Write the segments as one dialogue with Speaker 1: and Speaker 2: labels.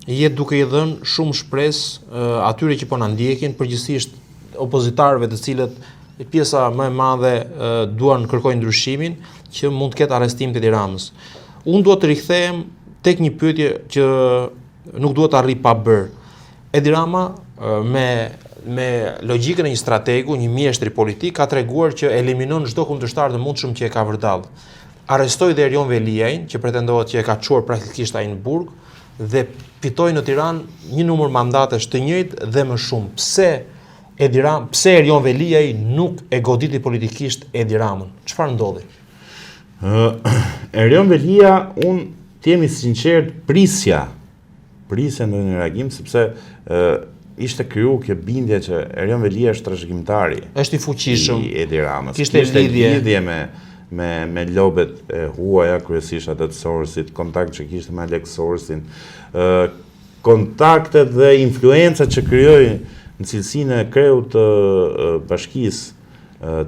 Speaker 1: jetë duke I dhënë shumë shpresë atyre që po na ndjekin, përgjithsisht opozitarëve të cilët pjesa më e madhe duan kërkojnë ndryshimin, që mund të ketë arrestimin e Edi Ramës. Unë duhet të rikthehem tek një pyetje që nuk duhet të arri pa bërë. Edi Rama me logjikën e një strategu, një mjeshtri politik, ka treguar që eliminon çdo kundërshtar të mundshëm që e ka vërdall. Arrestoi dhe Erion Veliajin, që pretendohet që e ka çuar praktikisht ai në burg, dhe fitoi në Tiranë një numër mandatesh të njëjtë dhe më shumë. Pse Erion Veliaj nuk e goditi politikisht Edi Ramën? Çfarë ndodhi?
Speaker 2: Erion Velia, unë të jemi sinqert, prisja në një reagim, sepse ishte kriju kjo bindje që Erion Velia është trashëgimtari.
Speaker 1: Është I fuqishëm.
Speaker 2: I Edi Ramës.
Speaker 1: Kishte lidhje
Speaker 2: me lobet e huaja, kryesisht atë të Sorosit, kontakt që kishte me Alex Sorosin, kontaktet dhe influencat që krijoi në cilësinë e kreut të bashkisë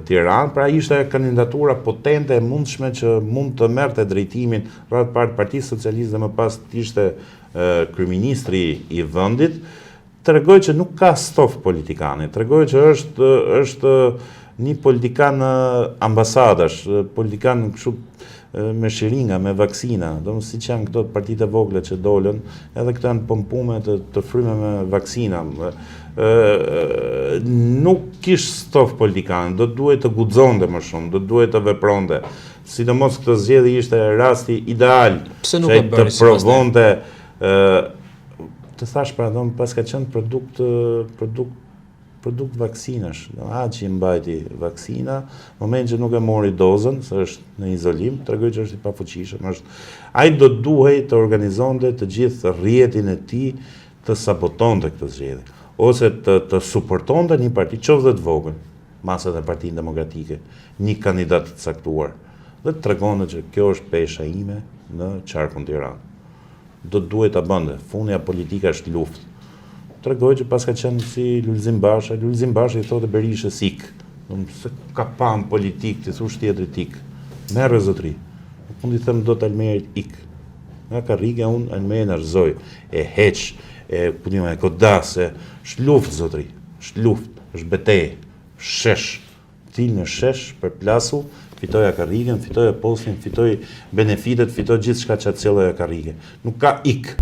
Speaker 2: Tiranë, pra ishte kandidatura potente e mundshme që mund të merrte drejtimin rreth Partisë Socialiste dhe më pas të ishte kryeministri I vendit, tregoi që nuk ka stof politikane, tregoi që është një politikan ambasadash, politikan kështu me shiringa, me vaksina, siç janë këto partitë e vogla që dolën, edhe këto janë pompume të fryme me vaksina. Nuk kish stof politikan, do duhet të guxonte më shumë, do duhet të vepronte. Sidomos këtë zgjedhje ishte rasti ideal
Speaker 1: që të
Speaker 2: provonte të thash pra pas ka qenë produkt vaksinash. Që I mbajti vaksina, moment që nuk e mori dozën, se është në izolim, tregoi që është I pafuqishëm. Ai do duhej të organizonte të gjithë rrjetin e tij të sabotonte këtë zgjedhje, ose të suportonte një parti, qoftë të vogël, masat e Partinë Demokratike, një kandidat të caktuar, dhe të tregonte që kjo është pesha ime në qarkun Tiranë. Do duhet ta bënte. Fundja politika është luftë. Tregoj që pas ka qenë si Lulzim Basha I thotë Berishës ik. Se ka pam politik, të thush tjetrit ik. Merre zotri. Unë I them do të Almerit ik. Nga karrige unë Almerin arzoj. E heq, e kodas, është luftë zotri. Është luftë, është betejë, shesh. Til në shesh, përplasu, fitoja karrigen, fitoja postin, fitoj benefitet, fitoj gjithë shka që atësjelloja karrige. Nuk ka ik.